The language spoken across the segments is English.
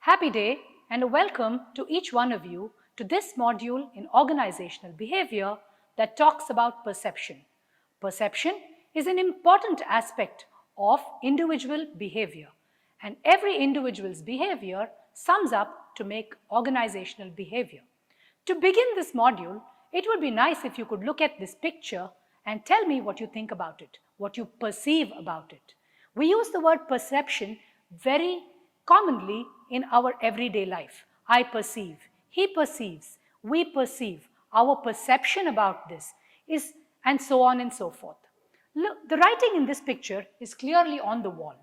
Happy day and a welcome to each one of you to this module in organizational behavior that talks about perception. Perception is an important aspect of individual behavior, and every individual's behavior sums up to make organizational behavior. To begin this module, it would be nice if you could look at this picture and tell me what you think about it, what you perceive about it. We use the word perception very commonly in our everyday life. I perceive, he perceives, we perceive, our perception about this is, and so on and so forth. Look, the writing in this picture is clearly on the wall,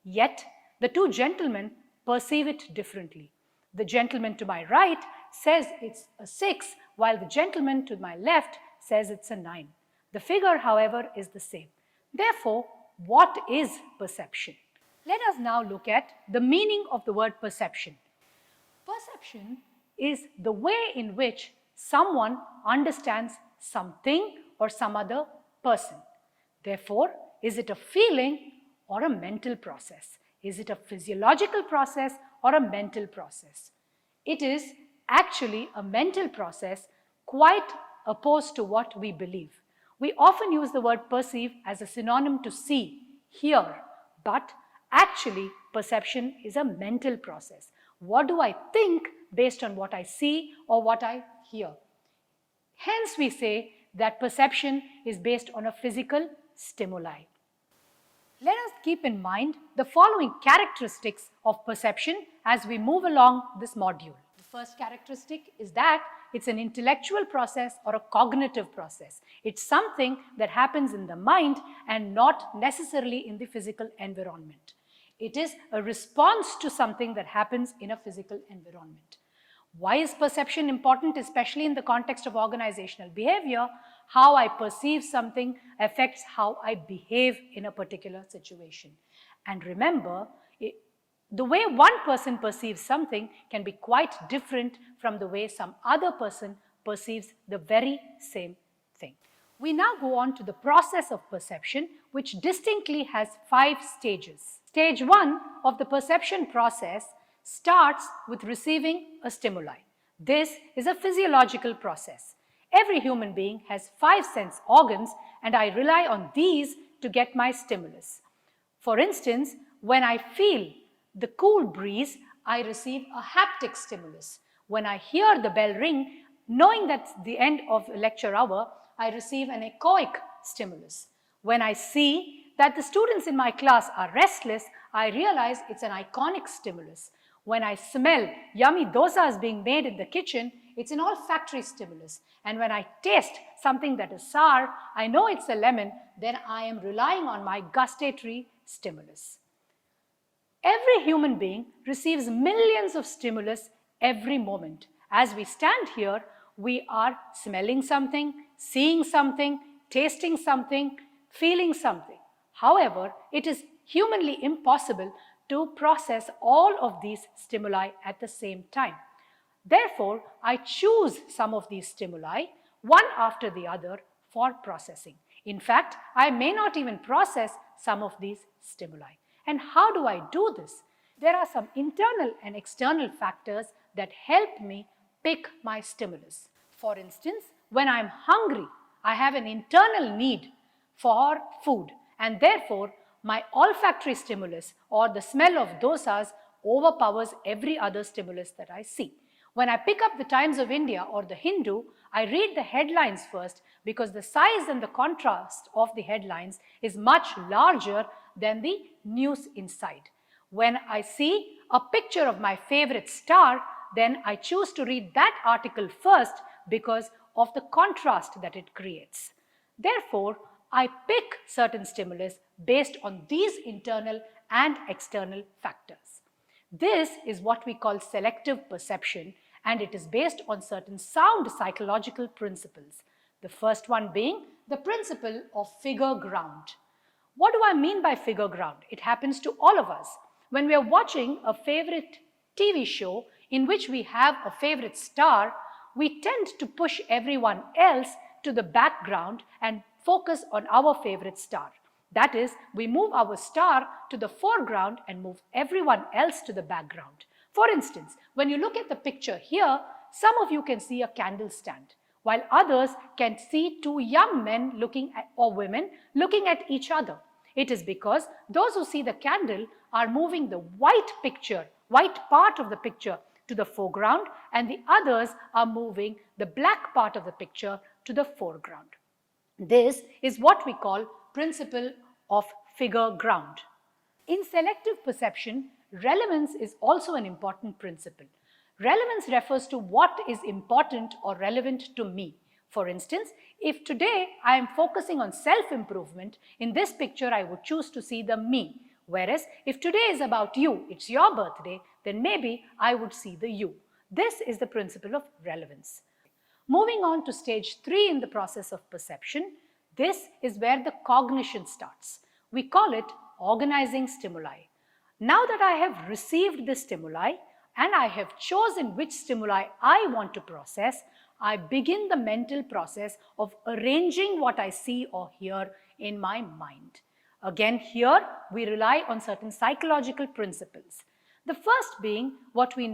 yet the two gentlemen perceive it differently. The gentleman to my right says it's a 6, while the gentleman to my left says it's a 9. The figure, however, is the same. Therefore, what is perception? Let us now look at the meaning of the word perception. Perception is the way in which someone understands something or some other person. Therefore, is it a feeling or a mental process? Is it a physiological process or a mental process? It is actually a mental process, quite opposed to what we believe. We often use the word perceive as a synonym to see, hear, but actually perception is a mental process. What do I think based on what I see or what I hear? Hence we say that perception is based on a physical stimuli. Let us keep in mind the following characteristics of perception as we move along this module. The first characteristic is that it's an intellectual process or a cognitive process. It's something that happens in the mind and not necessarily in the physical environment. It is a response to something that happens in a physical environment. Why is perception important, especially in the context of organizational behavior? How I perceive something affects how I behave in a particular situation. And remember, the way one person perceives something can be quite different from the way some other person perceives the very same thing. We now go on to the process of perception, which distinctly has 5 stages. Stage 1 of the perception process starts with receiving a stimuli. This is a physiological process. Every human being has 5 sense organs, and I rely on these to get my stimulus. For instance, when I feel the cool breeze, I receive a haptic stimulus. When I hear the bell ring, knowing that's the end of a lecture hour, I receive an echoic stimulus. When I see that the students in my class are restless, I realize it's an iconic stimulus. When I smell yummy dosas being made in the kitchen, it's an olfactory stimulus. And when I taste something that is sour, I know it's a lemon, then I am relying on my gustatory stimulus. Every human being receives millions of stimulus every moment. As we stand here, we are smelling something, seeing something, tasting something, feeling something. However, it is humanly impossible to process all of these stimuli at the same time. Therefore, I choose some of these stimuli, one after the other, for processing. In fact, I may not even process some of these stimuli. And how do I do this? There are some internal and external factors that help me pick my stimulus. For instance, when I'm hungry, I have an internal need for food, and therefore my olfactory stimulus or the smell of dosas overpowers every other stimulus that I see. When I pick up the Times of India or the Hindu, I read the headlines first because the size and the contrast of the headlines is much larger than the news inside. When I see a picture of my favorite star, then I choose to read that article first because of the contrast that it creates. Therefore, I pick certain stimulus based on these internal and external factors. This is what we call selective perception, and it is based on certain sound psychological principles. The first one being the principle of figure ground. What do I mean by figure ground? It happens to all of us. When we are watching a favorite TV show in which we have a favorite star, we tend to push everyone else to the background and focus on our favorite star. That is, we move our star to the foreground and move everyone else to the background. For instance, when you look at the picture here, some of you can see a candle stand, while others can see two young men or women looking at each other. It is because those who see the candle are moving the white part of the picture to the foreground, and the others are moving the black part of the picture to the foreground. This is what we call principle of figure ground. In selective perception, relevance is also an important principle. Relevance refers to what is important or relevant to me. For instance, if today I am focusing on self-improvement, in this picture I would choose to see the me. Whereas if today is about you, it's your birthday, then maybe I would see the you. This is the principle of relevance. Moving on to stage 3 in the process of perception, this is where the cognition starts. We call it organizing stimuli. Now that I have received the stimuli and I have chosen which stimuli I want to process, I begin the mental process of arranging what I see or hear in my mind. Again, here we rely on certain psychological principles. The first being what we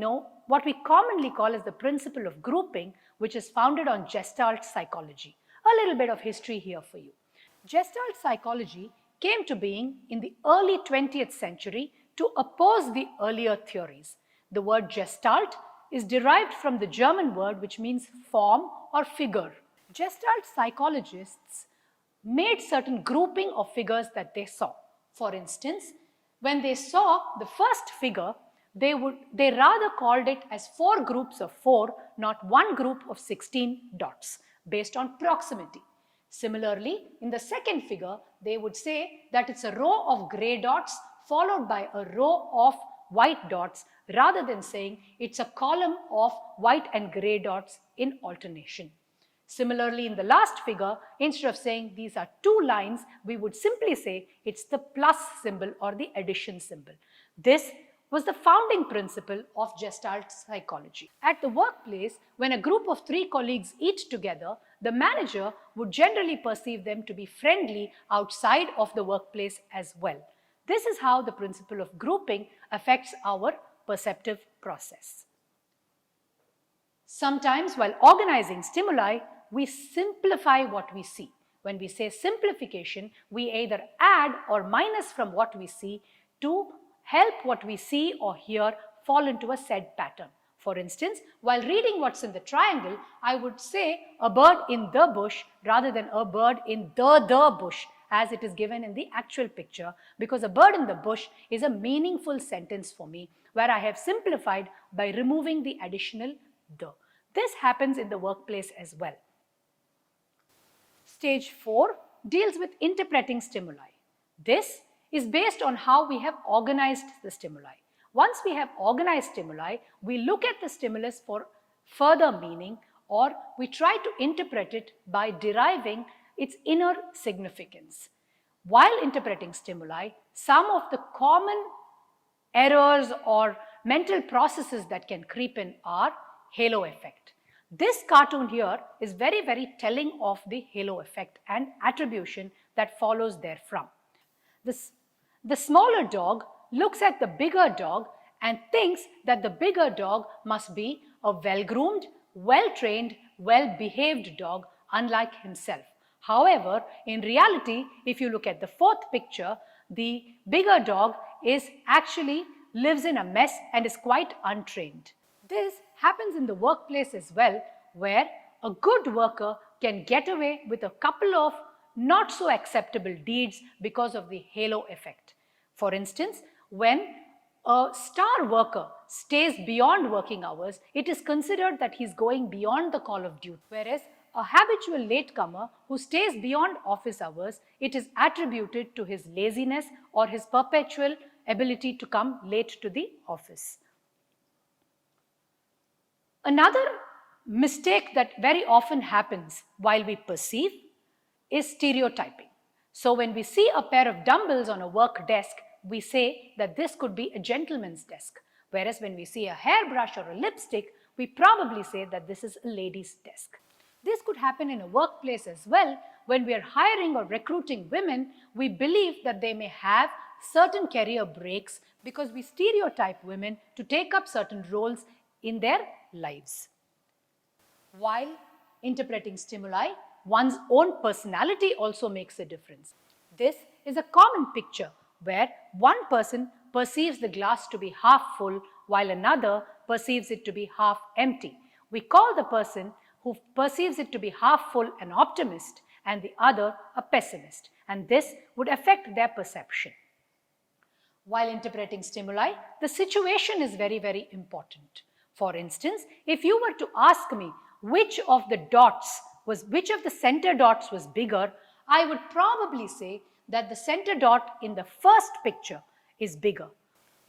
commonly call as the principle of grouping, which is founded on Gestalt psychology. A little bit of history here for you. Gestalt psychology came to being in the early 20th century to oppose the earlier theories. The word Gestalt is derived from the German word which means form or figure. Gestalt psychologists made certain grouping of figures that they saw. For instance, when they saw the first figure, they rather called it as 4 groups of 4, not one group of 16 dots, based on proximity. Similarly, in the second figure, they would say that it's a row of gray dots followed by a row of white dots, rather than saying it's a column of white and gray dots in alternation. Similarly, in the last figure, instead of saying these are 2 lines, we would simply say it's the plus symbol or the addition symbol. This was the founding principle of Gestalt psychology. At the workplace, when a group of 3 colleagues eat together, the manager would generally perceive them to be friendly outside of the workplace as well. This is how the principle of grouping affects our perceptive process. Sometimes, while organizing stimuli, we simplify what we see. When we say simplification, we either add or minus from what we see to help what we see or hear fall into a said pattern. For instance, while reading what's in the triangle, I would say a bird in the bush rather than a bird in the bush, as it is given in the actual picture, because a bird in the bush is a meaningful sentence for me where I have simplified by removing the additional the. This happens in the workplace as well. Stage 4 deals with interpreting stimuli. This is based on how we have organized the stimuli. Once we have organized stimuli, we look at the stimulus for further meaning, or we try to interpret it by deriving its inner significance. While interpreting stimuli, some of the common errors or mental processes that can creep in are halo effect. This cartoon here is very, very telling of the halo effect and attribution that follows therefrom. The smaller dog looks at the bigger dog and thinks that the bigger dog must be a well-groomed, well-trained, well-behaved dog, unlike himself. However, in reality, if you look at the 4th picture, the bigger dog lives in a mess and is quite untrained. This happens in the workplace as well, where a good worker can get away with a couple of not so acceptable deeds because of the halo effect. For instance, when a star worker stays beyond working hours, it is considered that he's going beyond the call of duty, whereas a habitual latecomer who stays beyond office hours, it is attributed to his laziness or his perpetual ability to come late to the office. Another mistake that very often happens while we perceive is stereotyping. So when we see a pair of dumbbells on a work desk, we say that this could be a gentleman's desk. Whereas when we see a hairbrush or a lipstick, we probably say that this is a lady's desk. This could happen in a workplace as well. When we are hiring or recruiting women, we believe that they may have certain career breaks because we stereotype women to take up certain roles in their lives. While interpreting stimuli, one's own personality also makes a difference. This is a common picture where one person perceives the glass to be half full while another perceives it to be half empty. We call the person who perceives it to be half full an optimist and the other a pessimist, and this would affect their perception. While interpreting stimuli, the situation is very, very important. For instance, if you were to ask me which of the center dots was bigger, I would probably say that the center dot in the first picture is bigger.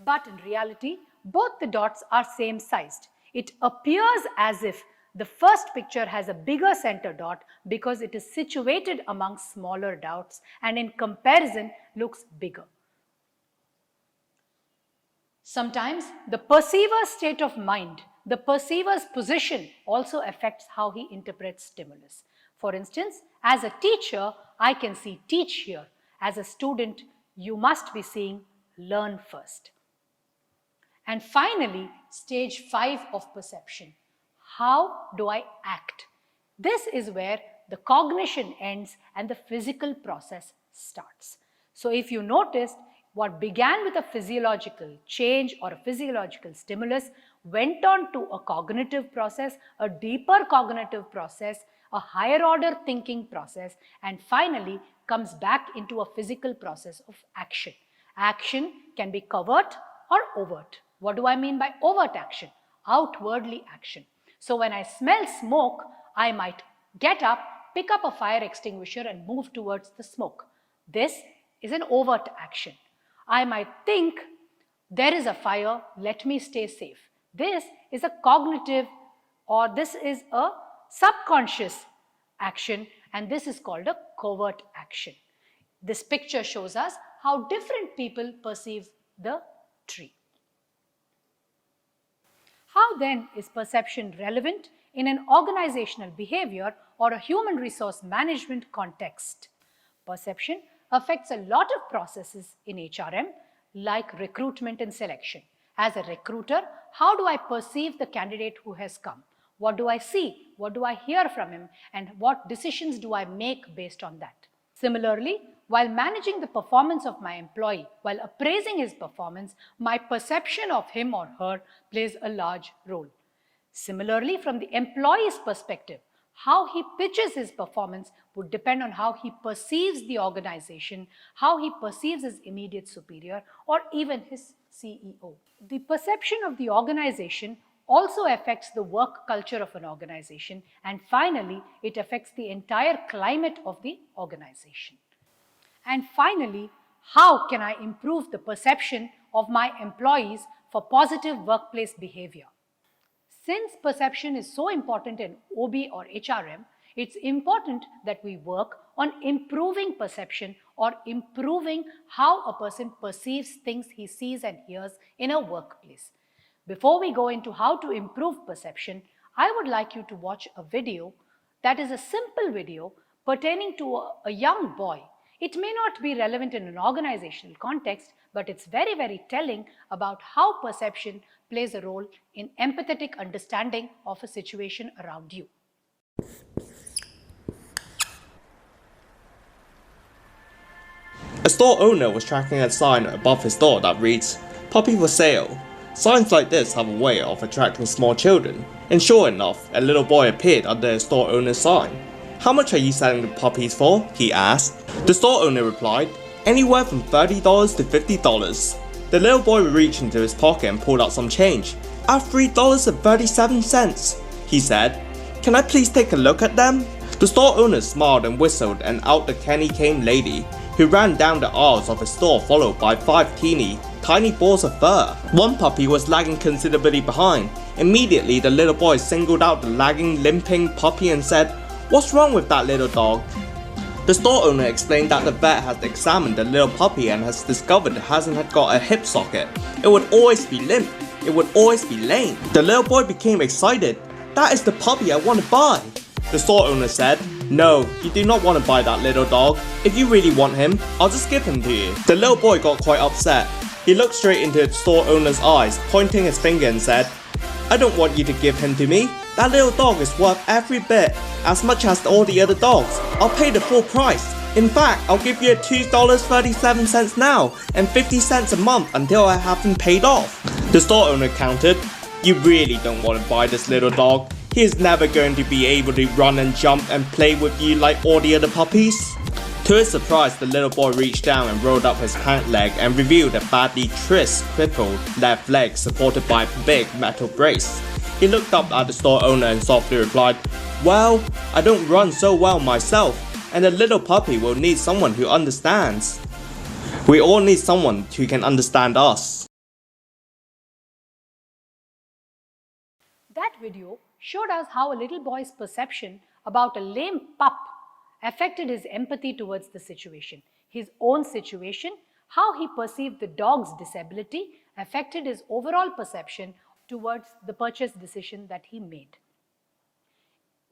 But in reality, both the dots are same sized. It appears as if the first picture has a bigger center dot because it is situated among smaller dots and in comparison looks bigger. Sometimes the perceiver's state of mind, the perceiver's position also affects how he interprets stimulus. For instance, as a teacher, I can see teach here. As a student, you must be seeing learn first. And finally, stage 5 of perception. How do I act? This is where the cognition ends and the physical process starts. So if you noticed, what began with a physiological change or a physiological stimulus went on to a cognitive process, a deeper cognitive process, a higher order thinking process, and finally comes back into a physical process of action. Action can be covert or overt. What do I mean by overt action? Outwardly action. So when I smell smoke, I might get up, pick up a fire extinguisher and move towards the smoke. This is an overt action. I might think there is a fire, let me stay safe. This is a cognitive or this is a subconscious action, and this is called a covert action. This picture shows us how different people perceive the tree. How then is perception relevant in an organizational behavior or a human resource management context? Perception affects a lot of processes in HRM like recruitment and selection. As a recruiter, how do I perceive the candidate who has come? What do I see? What do I hear from him? And what decisions do I make based on that? Similarly, while managing the performance of my employee, while appraising his performance, my perception of him or her plays a large role. Similarly, from the employee's perspective, how he pitches his performance would depend on how he perceives the organization, how he perceives his immediate superior, or even his CEO. The perception of the organization also affects the work culture of an organization, and finally, it affects the entire climate of the organization. And finally, how can I improve the perception of my employees for positive workplace behavior? Since perception is so important in OB or HRM, it's important that we work on improving perception or improving how a person perceives things he sees and hears in a workplace. Before we go into how to improve perception, I would like you to watch a video that is a simple video pertaining to a young boy. It may not be relevant in an organizational context, but it's very, very telling about how perception plays a role in empathetic understanding of a situation around you. A store owner was tracking a sign above his door that reads, "Puppy for sale." Signs like this have a way of attracting small children, and sure enough, a little boy appeared under a store owner's sign. "How much are you selling the puppies for?" he asked. The store owner replied, "Anywhere from $30 to $50. The little boy reached into his pocket and pulled out some change. "I have $3.37, he said. "Can I please take a look at them?" The store owner smiled and whistled, and out the candy came lady, who ran down the aisles of his store followed by 5 tiny balls of fur. One puppy was lagging considerably behind. Immediately the little boy singled out the lagging, limping puppy and said, "What's wrong with that little dog?" The store owner explained that the vet has examined the little puppy and has discovered it hasn't got a hip socket. It would always be limp. It would always be lame. The little boy became excited. "That is the puppy I want to buy," the store owner said. No, you do not want to buy that little dog. If you really want him, I'll just give him to you. The little boy got quite upset. He looked straight into the store owner's eyes, pointing his finger and said, I don't want you to give him to me. That little dog is worth every bit, as much as all the other dogs. I'll pay the full price. In fact, I'll give you $2.37 now and 50 cents a month until I have him paid off. The store owner countered, you really don't want to buy this little dog. He is never going to be able to run and jump and play with you like all the other puppies. To his surprise, the little boy reached down and rolled up his pant leg and revealed a badly crippled left leg supported by a big metal brace. He looked up at the store owner and softly replied, well, I don't run so well myself, and the little puppy will need someone who understands. We all need someone who can understand us. That video showed us how a little boy's perception about a lame pup affected his empathy towards the situation. His own situation, how he perceived the dog's disability, affected his overall perception towards the purchase decision that he made.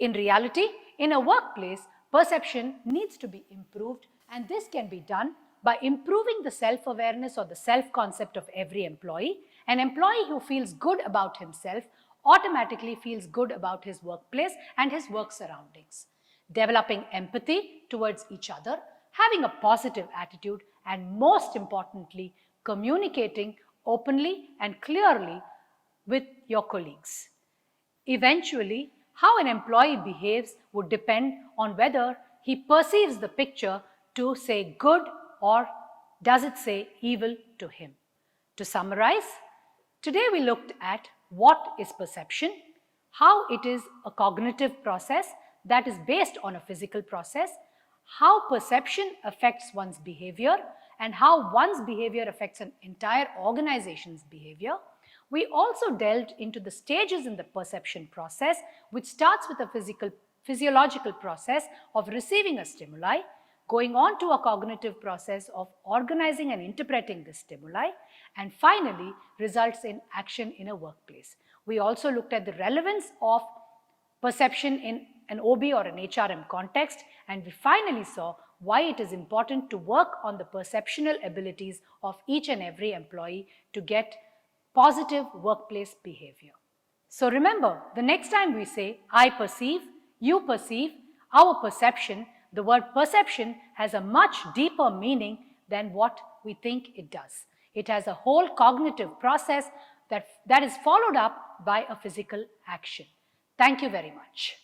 In reality, in a workplace, perception needs to be improved, and this can be done by improving the self-awareness or the self-concept of every employee. An employee who feels good about himself automatically feels good about his workplace and his work surroundings. Developing empathy towards each other, having a positive attitude, and most importantly, communicating openly and clearly with your colleagues. Eventually, how an employee behaves would depend on whether he perceives the picture to say good or does it say evil to him. To summarize, today we looked at what is perception, how it is a cognitive process that is based on a physical process, how perception affects one's behavior, and how one's behavior affects an entire organization's behavior. We also delved into the stages in the perception process, which starts with a physiological process of receiving a stimuli, going on to a cognitive process of organizing and interpreting the stimuli, and finally results in action in a workplace. We also looked at the relevance of perception in an OB or an HRM context, and we finally saw why it is important to work on the perceptual abilities of each and every employee to get positive workplace behavior. So remember, the next time we say, I perceive, you perceive, our perception, the word perception has a much deeper meaning than what we think it does. It has a whole cognitive process that is followed up by a physical action. Thank you very much.